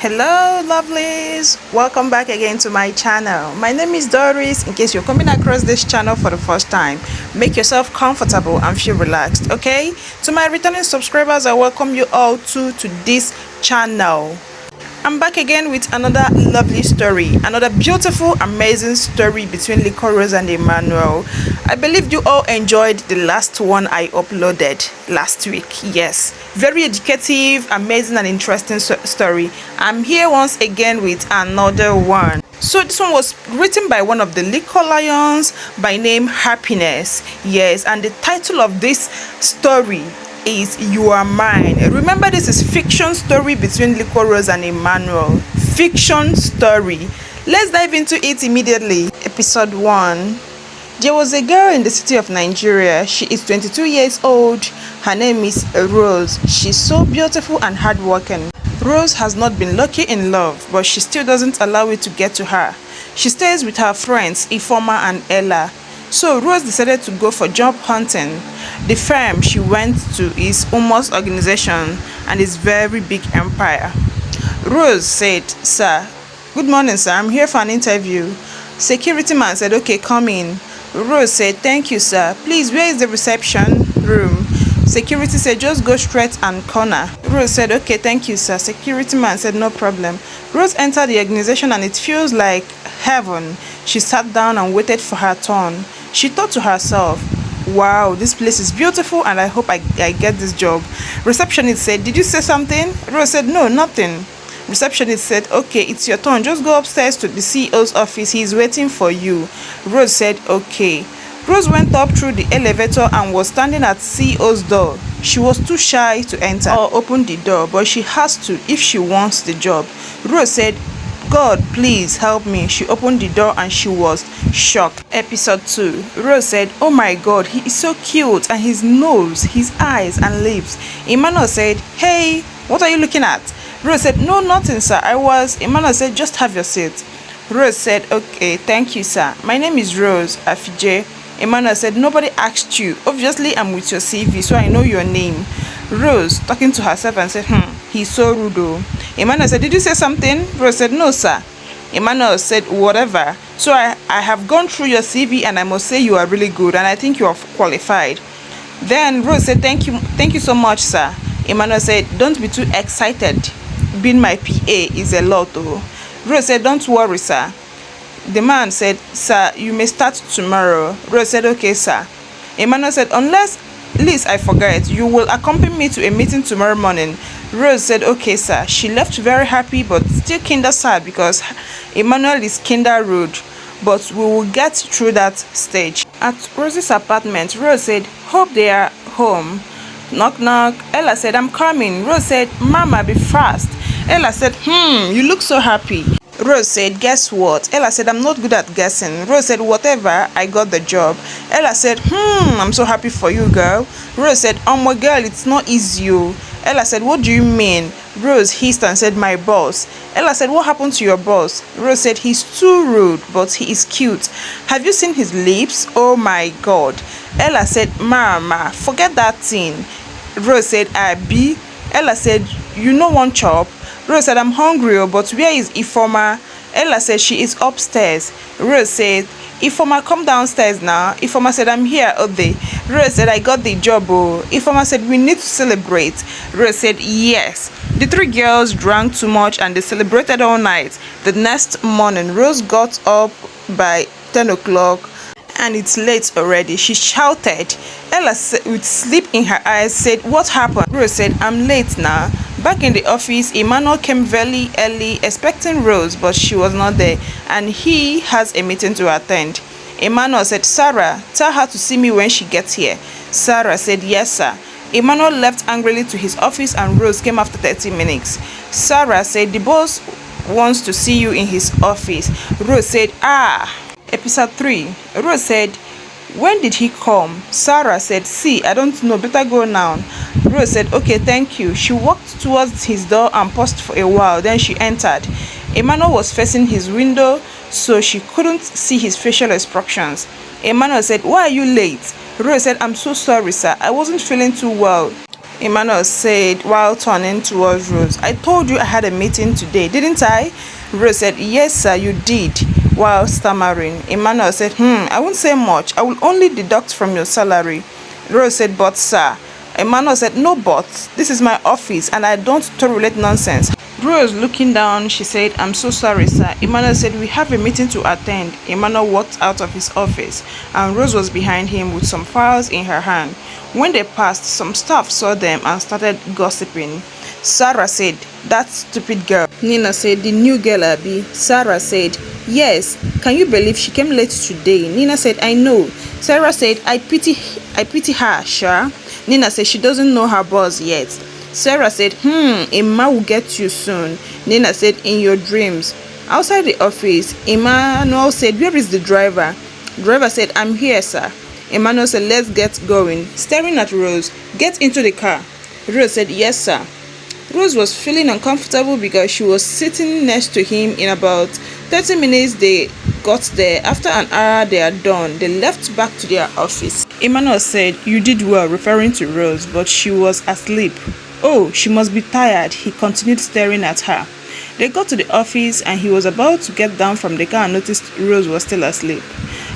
Hello lovelies, welcome back again to my channel. My name is Doris. In case you're coming across this channel for the first time, make yourself comfortable and feel relaxed. Okay, to my returning subscribers, I welcome you all to this channel. I'm back again with another lovely story, another beautiful, amazing story between LIQUOROSE and Emmanuel. I believe you all enjoyed the last one I uploaded last week. Yes, very educative, amazing and interesting story. I'm here once again with another one. So this one was written by one of the liquor lions by name Happiness. Yes, and the title of this story is You Are Mine. Remember, this is fiction story between LIQUOROSE and Emmanuel. Fiction story. Let's dive into it immediately. Episode 1. There was a girl in the city of Nigeria. She is 22 years old. Her name is Rose. She's so beautiful and hardworking. Rose has not been lucky in love, but she still doesn't allow it to get to her. She stays with her friends Ifeoma and Ella. So Rose decided to go for job hunting. The firm she went to is Emmarose organization and is very big empire. Rose said, "Sir, good morning sir, I'm here for an interview." Security man said, "Okay, come in." Rose said, "Thank you sir. Please, where is the reception room?" Security said, "Just go straight and corner." Rose said, "Okay, thank you sir." Security man said, "No problem." Rose entered the organization and it feels like heaven. She sat down and waited for her turn. She thought to herself, "Wow, this place is beautiful and I hope I get this job." Receptionist said, "Did you say something?" Rose said, "No, nothing." Receptionist said, "Okay, it's your turn. Just go upstairs to the CEO's office. He's waiting for you." Rose said, "Okay." Rose went up through the elevator and was standing at CEO's door. She was too shy to enter or open the door, but she has to if she wants the job. Rose said, "God, please help me." She opened the door and she was shocked. Episode 2. Rose said, "Oh my God, he is so cute, and his nose, his eyes and lips." Emmanuel said, "Hey, what are you looking at?" Rose said, "No, nothing sir, I was." Emmanuel said, "Just have your seat." Rose said, "Okay, thank you sir. My name is Rose Afije." Emmanuel said, "Nobody asked you. Obviously I'm with your CV, so I know your name." Rose talking to herself and said, "He's so rude though." Emmanuel said, "Did you say something?" Rose said, "No sir." Emmanuel said, "Whatever. So I have gone through your CV and I must say you are really good and I think you are qualified." Then Rose said, Thank you so much sir." Emmanuel said, "Don't be too excited. Being my PA is a lot though." Rose said, "Don't worry sir." The man said, "Sir, you may start tomorrow." Rose said, "Okay sir." Emmanuel said, "Unless Liz, I forget, you will accompany me to a meeting tomorrow morning." Rose said, "Okay sir." She left very happy but still kinda sad because Emmanuel is kinda rude, but we will get through that stage. At Rose's apartment, Rose said, "Hope they are home." Knock knock. Ella said, "I'm coming." Rose said, "Mama, be fast." Ella said, You look so happy." Rose said, "Guess what?" Ella said, "I'm not good at guessing." Rose said, "Whatever, I got the job." Ella said, I'm so happy for you, girl." Rose said, "Oh my girl, it's not easy oh." Ella said, "What do you mean?" Rose hissed and said, "My boss." Ella said, "What happened to your boss?" Rose said, "He's too rude, but he is cute. Have you seen his lips? Oh my God." Ella said, "Mama, forget that thing." Rose said, "Abi." Ella said, "You know one chop?" Rose said, "I'm hungry, but where is Ifeoma?" Ella said, "She is upstairs." Rose said, "Ifeoma, come downstairs now." Ifeoma said, "I'm here, Ode." Rose said, "I got the job, oh." Ifeoma said, "We need to celebrate." Rose said, "Yes." The three girls drank too much and they celebrated all night. The next morning, Rose got up by 10 o'clock and it's late already. She shouted. Ella, with sleep in her eyes, said, "What happened?" Rose said, "I'm late now." Back in the office, Emmanuel came very early expecting Rose, but she was not there and he has a meeting to attend. Emmanuel said, "Sarah, tell her to see me when she gets here." Sarah said, "Yes sir." Emmanuel left angrily to his office and Rose came after 30 minutes. Sarah said, "The boss wants to see you in his office." Rose said, "Ah." Episode 3. Rose said, "When did he come?" Sarah said, "See, I don't know, better go now." Rose said, "Okay, thank you." She walked towards his door and paused for a while, then she entered. Emmanuel was facing his window, so she couldn't see his facial expressions. Emmanuel said, "Why are you late?" Rose said, "I'm so sorry sir, I wasn't feeling too well." Emmanuel said while turning towards Rose. I told you I had a meeting today, didn't I? Rose said, yes, sir, you did. While stammering, Emmanuel said, I won't say much. I will only deduct from your salary. Rose said, but, sir. Emmanuel said, no, but. This is my office and I don't tolerate nonsense. Rose looking down, she said, I'm so sorry, sir. Emmanuel said, we have a meeting to attend. Emmanuel walked out of his office and Rose was behind him with some files in her hand. When they passed, some staff saw them and started gossiping. Sarah said, that stupid girl. Nina said, the new girl, Abby. Sarah said, yes. Can you believe she came late today? Nina said, I know. Sarah said, I pity her, sure. Nina said, she doesn't know her boss yet. Sarah said, Emma will get you soon. Nina said, in your dreams. Outside the office, Emmanuel said, where is the driver? Driver said, I'm here, sir. Emmanuel said, let's get going. Staring at Rose, get into the car. Rose said, yes, sir. Rose was feeling uncomfortable because she was sitting next to him. In about 30 minutes, they got there. After an hour they are done, they left back to their office. Emmanuel said, you did well, referring to Rose, but she was asleep. Oh, she must be tired. He continued staring at her. They got to the office and he was about to get down from the car and noticed Rose was still asleep.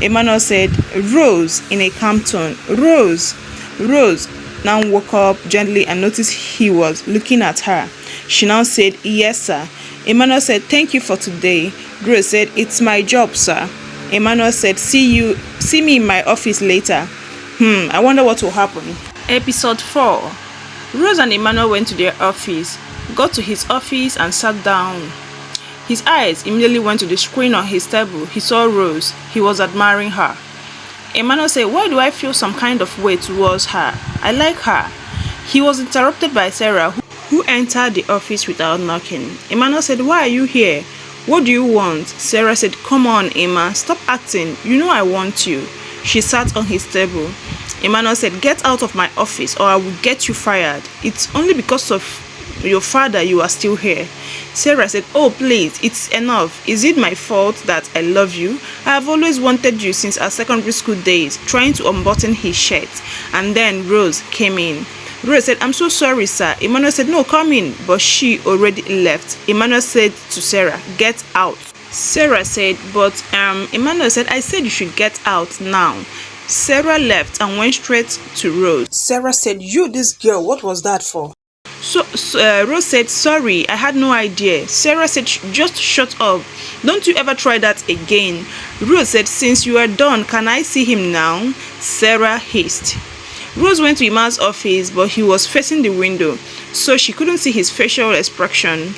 Emmanuel said, Rose, in a calm tone. Rose. Rose now woke up gently and noticed he was looking at her. She now said, yes, sir. Emmanuel said, thank you for today. Rose said, it's my job, sir. Emmanuel said, see me in my office later. I wonder what will happen. Episode 4. Rose and Emmanuel went to their office, got to his office and sat down. His eyes immediately went to the screen on his table. He saw Rose. He was admiring her. Emmanuel said, why do I feel some kind of way towards her? I like her. He was interrupted by Sarah, who entered the office without knocking. Emmanuel said, why are you here? What do you want? Sarah said, come on, Emma, stop acting. You know I want you. She sat on his table. Emmanuel said, get out of my office or I will get you fired. It's only because of your father you are still here. Sarah said, oh please, it's enough. Is it my fault that I love you? I have always wanted you since our secondary school days, trying to unbutton his shirt. And then Rose came in. Rose said, I'm so sorry, sir. Emmanuel said, no, come in. But she already left. Emmanuel said to Sarah, get out. Sarah said, but Emmanuel said, I said you should get out now. Sarah left and went straight to Rose. Sarah said, you, this girl, what was that for? So Rose said, sorry, I had no idea. Sarah said, just shut up. Don't you ever try that again. Rose said, since you are done, can I see him now? Sarah hissed. Rose went to Emma's office, but he was facing the window, so she couldn't see his facial expression.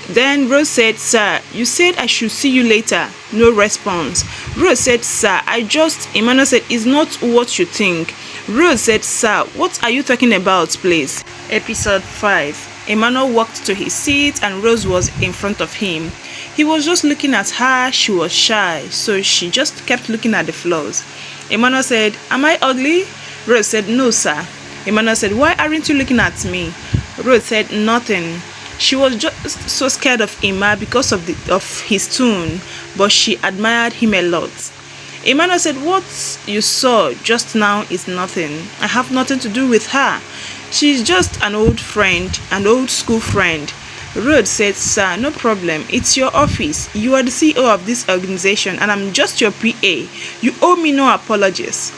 Then Rose said, sir, you said I should see you later. No response. Rose said, sir, Emmanuel said, it's not what you think. Rose said, sir, what are you talking about, please? Episode 5. Emmanuel walked to his seat and Rose was in front of him. He was just looking at her. She was shy, so she just kept looking at the floors. Emmanuel said, am I ugly? Rose said, no, sir. Emmanuel said, why aren't you looking at me? Rose said, nothing. She was just so scared of Emma because of his tone, but she admired him a lot. Emmanuel said, what you saw just now is nothing. I have nothing to do with her. She's just an old friend, an old school friend. Rose said, sir, no problem. It's your office. You are the CEO of this organization and I'm just your PA. You owe me no apologies.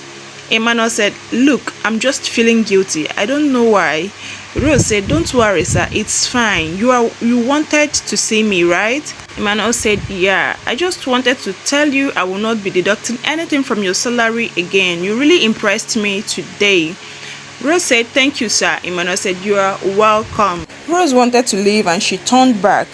Emmanuel said, look, I'm just feeling guilty. I don't know why. Rose said, don't worry, sir. It's fine. You wanted to see me, right? Emmanuel said, yeah. I just wanted to tell you I will not be deducting anything from your salary again. You really impressed me today. Rose said, thank you, sir. Emmanuel said, you are welcome. Rose wanted to leave and she turned back.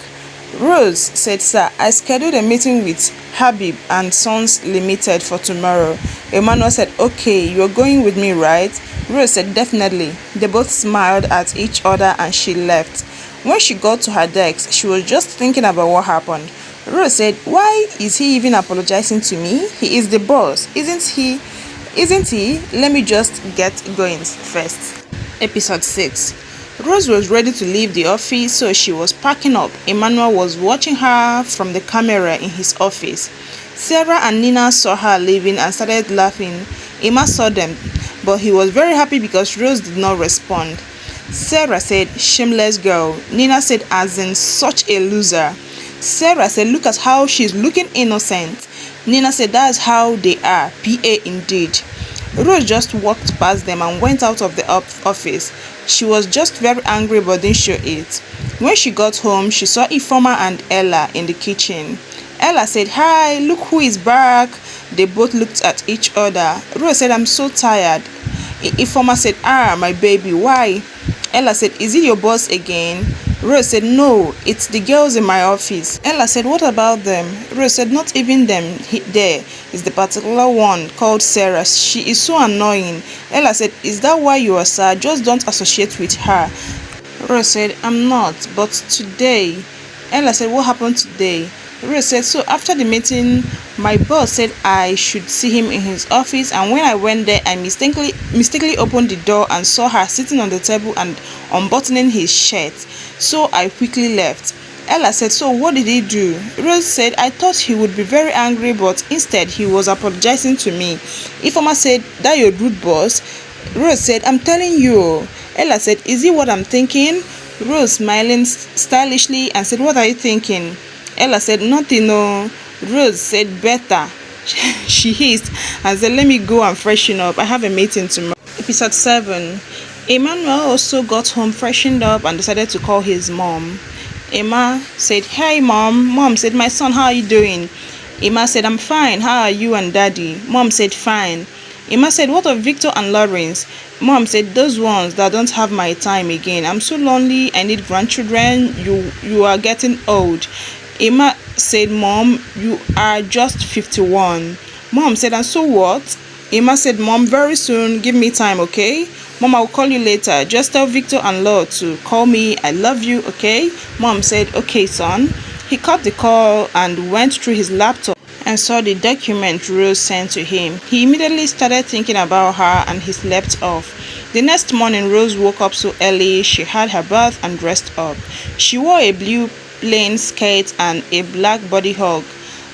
Rose said, sir, I scheduled a meeting with Habib and Sons Limited for tomorrow. Emmanuel said, okay, you're going with me, right? Rose said, definitely. They both smiled at each other and she left. When she got to her desk, she was just thinking about what happened. Rose said, why is he even apologizing to me? He is the boss, isn't he? Let me just get going first. Episode 6. Rose was ready to leave the office, so she was packing up. Emmanuel was watching her from the camera in his office. Sarah and Nina saw her leaving and started laughing. Emma saw them, but he was very happy because Rose did not respond. Sarah said, shameless girl. Nina said, as in such a loser. Sarah said, look at how she's looking innocent. Nina said, that's how they are, PA indeed. Rose just walked past them and went out of the office. She was just very angry but didn't show it. When she got home, she saw Ifeoma and Ella in the kitchen. Ella said, hi, look who is back. They both looked at each other. Rose said, I'm so tired. Ifeoma said, my baby, why? Ella said, is it your boss again? Rose said, no, it's the girls in my office. Ella said, what about them? Rose said, not even them. There is the particular one called Sarah. She is so annoying. Ella said, is that why you are sad? Just don't associate with her. Rose said, I'm not, but today. Ella said, what happened today? Rose said, so after the meeting, my boss said I should see him in his office, and when I went there, I mistakenly opened the door and saw her sitting on the table and unbuttoning his shirt. So I quickly left. Ella said, so what did he do? Rose said, I thought he would be very angry, but instead he was apologizing to me. Ifeoma said, that your rude boss? Rose said, I'm telling you. Ella said, is it what I'm thinking? Rose smiling stylishly and said, what are you thinking? Ella said, nothing, no. Rose said, better. She hissed and said, let me go and freshen up. I have a meeting tomorrow. Episode 7. Emmanuel also got home, freshened up, and decided to call his mom. Emma said, hey, Mom. Mom said, my son, how are you doing? Emma said, I'm fine. How are you and Daddy? Mom said, fine. Emma said, what of Victor and Lawrence? Mom said, those ones that don't have my time again. I'm so lonely. I need grandchildren. You are getting old. Emma said, Mom, you are just 51. Mom said, and so what? Emma said, Mom, very soon. Give me time, okay? Mom, I'll call you later. Just tell Victor and Law to call me. I love you, okay? Mom said, okay, son. He cut the call and went through his laptop and saw the document Rose sent to him. He immediately started thinking about her and he slept off. The next morning, Rose woke up so early. She had her bath and dressed up. She wore a blue plain skirt and a black body hug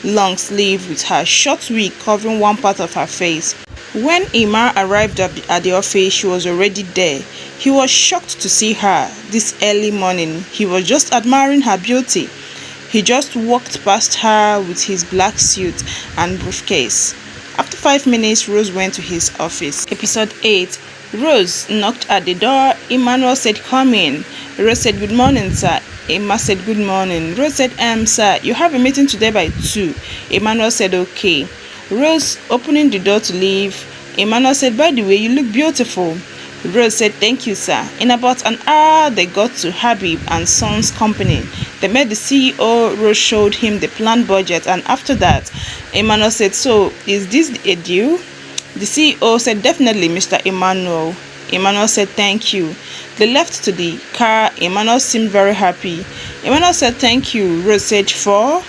long sleeve with her short wig covering one part of her face. When Emma arrived at the office, she was already there. He was shocked to see her this early morning. He was just admiring her beauty. He just walked past her with his black suit and briefcase. After 5 minutes, Rose went to his office. Episode 8. Rose knocked at the door. Emmanuel said, come in. Rose said, good morning, sir. Emma said, good morning. Rose said, sir, you have a meeting today by 2. Emmanuel said, okay. Rose opening the door to leave. Emmanuel said, by the way, you look beautiful. Rose said, thank you, sir. In about an hour, they got to Habib and Sons Company. They met the CEO. Rose showed him the planned budget, and after that, Emmanuel said, so is this a deal? The CEO said, definitely, Mr. Emmanuel. Emmanuel said, thank you. They left to the car. Emmanuel seemed very happy. Emmanuel said, thank you. Rose said, 4?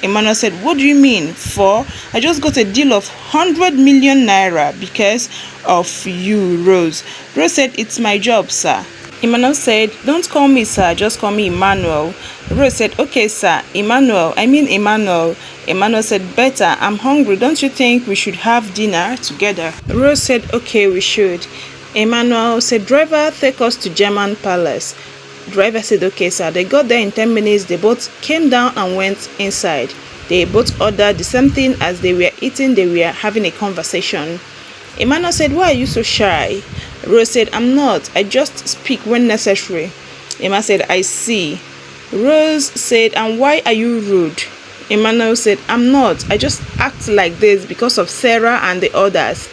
Emmanuel said, what do you mean, 4? I just got a deal of 100 million naira because of you, Rose. Rose said, it's my job, sir. Emmanuel said, don't call me sir, just call me Emmanuel. Rose said, okay, sir. Emmanuel. Emmanuel said, better. I'm hungry. Don't you think we should have dinner together? Rose said, okay, we should. Emmanuel said, driver, take us to German Palace. Driver said, okay, sir. They got there in 10 minutes. They both came down and went inside. They both ordered the same thing. As they were eating, they were having a conversation. Emmanuel said, why are you so shy? Rose said, I'm not. I just speak when necessary. Emma said, I see. Rose said, and why are you rude? Emmanuel said, I'm not. I just act like this because of Sarah and the others.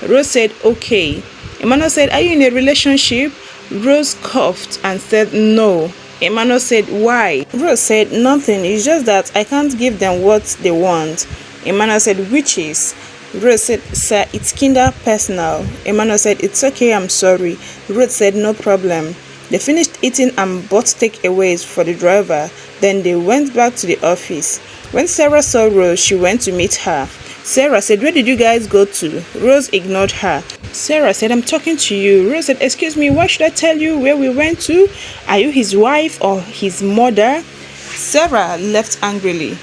Rose said, okay. Emmanuel said, are you in a relationship? Rose coughed and said, no. Emmanuel said, why? Rose said, nothing. It's just that I can't give them what they want. Emmanuel said, which is? Rose said, sir, it's kinda personal. Emmanuel said, it's okay, I'm sorry. Rose said, no problem. They finished eating and bought takeaways for the driver. Then they went back to the office. When Sarah saw Rose, she went to meet her. Sarah said, where did you guys go to? Rose ignored her. Sarah said, I'm talking to you. Rose said, excuse me, why should I tell you where we went to? Are you his wife or his mother? Sarah left angrily.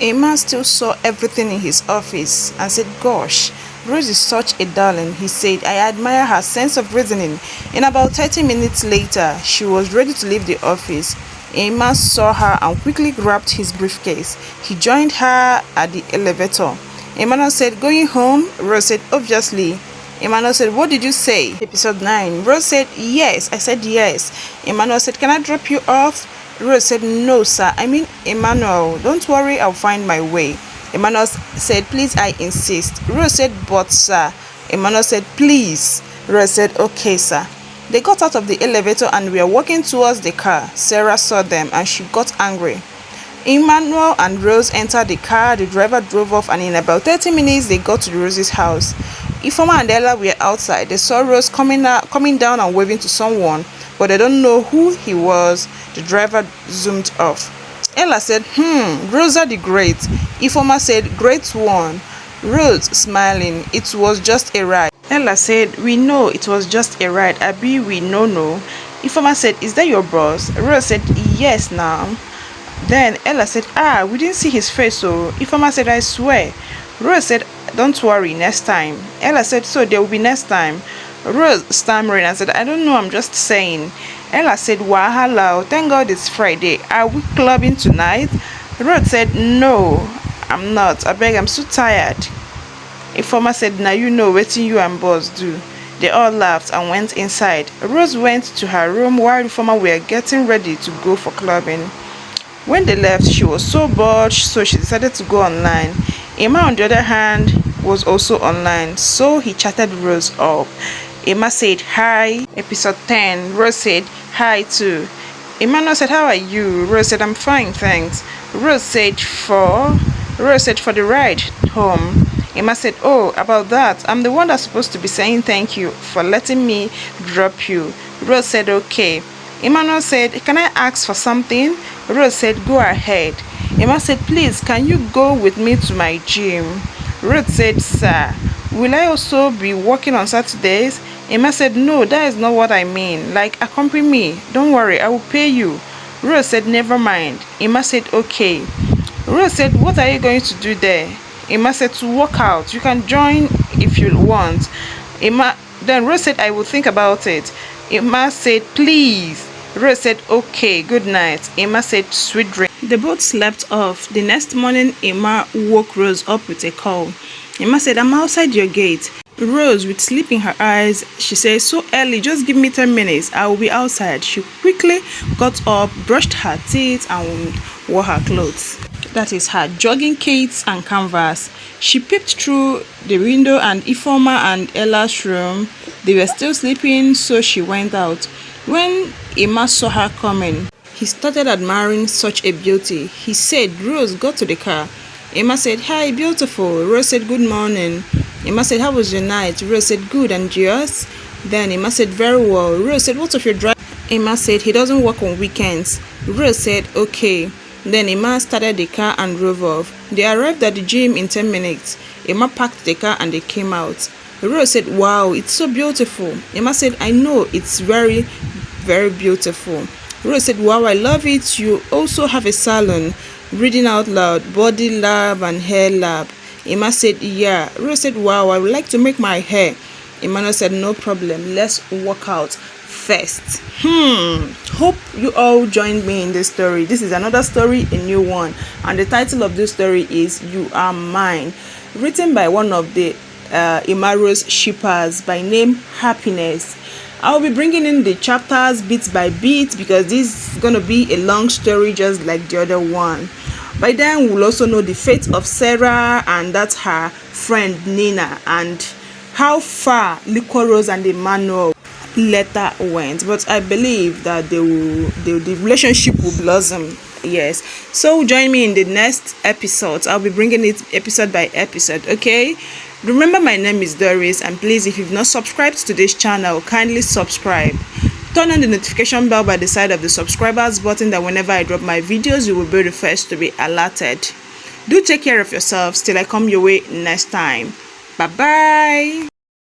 Emma still saw everything in his office and said, gosh, Rose is such a darling, he said. I admire her sense of reasoning. And about 30 minutes later, she was ready to leave the office. Emma saw her and quickly grabbed his briefcase. He joined her at the elevator. Emmanuel said, "Going home?" Rose said, "Obviously." Emmanuel said, "What did you say?" Episode 9. Rose said, "Yes." I said, "Yes." Emmanuel said, "Can I drop you off?" Rose said, "No, sir. I mean, Emmanuel, don't worry, I'll find my way." Emmanuel said, "Please, I insist." Rose said, "But, sir." Emmanuel said, "Please." Rose said, "Okay, sir." They got out of the elevator and were walking towards the car. Sarah saw them and she got angry. Emmanuel and Rose entered the car. The driver drove off, and in about 30 minutes, they got to Rose's house. Ifeoma and Ella were outside. They saw Rose coming down and waving to someone, but they don't know who he was. The driver zoomed off. Ella said, Rosa the Great. Ifeoma said, "Great one." Rose smiling, "It was just a ride." Ella said, "We know it was just a ride. Abi, we no. Ifeoma said, "Is that your boss?" Rose said, "Yes, now." Then Ella said, "We didn't see his face." So Ifeoma said, "I swear." Rose said, "Don't worry, next time." Ella said, "So there will be next time." Rose stammering and said, "I don't know, I'm just saying." Ella said, "Wahala, thank God it's Friday. Are we clubbing tonight?" Rose said, "No, I'm not. I beg, I'm so tired." Ifeoma said, "Now you know wetin you and boss do." They all laughed and went inside. Rose went to her room while Ifeoma were getting ready to go for clubbing. When they left, she was so bored, so she decided to go online. Emma, on the other hand, was also online, so he chatted Rose up. Emma said, "Hi." Episode 10. Rose said, "Hi too." Emmanuel said, "How are you?" Rose said, "I'm fine, thanks." Rose said, for the ride home. Emma said, "Oh, about that, I'm the one that's supposed to be saying thank you for letting me drop you." Rose said, "Okay." Emmanuel said, "Can I ask for something?" Rose said, "Go ahead." Emma said, "Please, can you go with me to my gym?" Rose said, "Sir, will I also be working on Saturdays?" Emma said, "No, that is not what I mean. Like, accompany me. Don't worry, I will pay you." Rose said, "Never mind." Emma said, "Okay." Rose said, "What are you going to do there?" Emma said, "To work out. You can join if you want." Then Rose said, "I will think about it." Emma said, "Please." Rose said, "Okay, good night." Emma said, "Sweet dreams." They both slept off. The next morning, Emma woke Rose up with a call. Emma said, "I'm outside your gate." Rose, with sleep in her eyes, she said, "So early, just give me 10 minutes. I will be outside." She quickly got up, brushed her teeth, and wore her clothes. That is her jogging kits and canvas. She peeped through the window and Ifeoma and Ella's room. They were still sleeping, so she went out. When Emma saw her coming, he started admiring such a beauty. He said, "Rose, go to the car." Emma said, "Hi, beautiful." Rose said, "Good morning." Emma said, "How was your night?" Rose said, "Good, and yours?" Then Emma said, "Very well." Rose said, "What of your driver?" Emma said, "He doesn't work on weekends." Rose said, "Okay." Then Emma started the car and drove off. They arrived at the gym in 10 minutes. Emma parked the car and they came out. Rose said, "Wow, it's so beautiful." Emma said, "I know, it's very, very beautiful." Rose said, "Wow, I love it. You also have a salon." Reading out loud, "Body lab and hair lab." Emma said, "Yeah." Rose said, "Wow, I would like to make my hair." Emmanuel said, "No problem. Let's work out first." Hope you all joined me in this story. This is another story, a new one, and the title of this story is "You Are Mine," written by one of the Emmarose shippers by name Happiness. I'll be bringing in the chapters bit by bit because this is going to be a long story just like the other one. By then, we'll also know the fate of Sarah, and that's her friend Nina, and how far LIQUOROSE and Emmanuel later went. But I believe that the relationship will blossom. Yes. So join me in the next episode. I'll be bringing it episode by episode. Okay. Remember, my name is Doris, and please, if you've not subscribed to this channel, kindly subscribe. Turn on the notification bell by the side of the subscribers button, that whenever I drop my videos, you will be the first to be alerted. Do take care of yourselves till I come your way next time. Bye bye.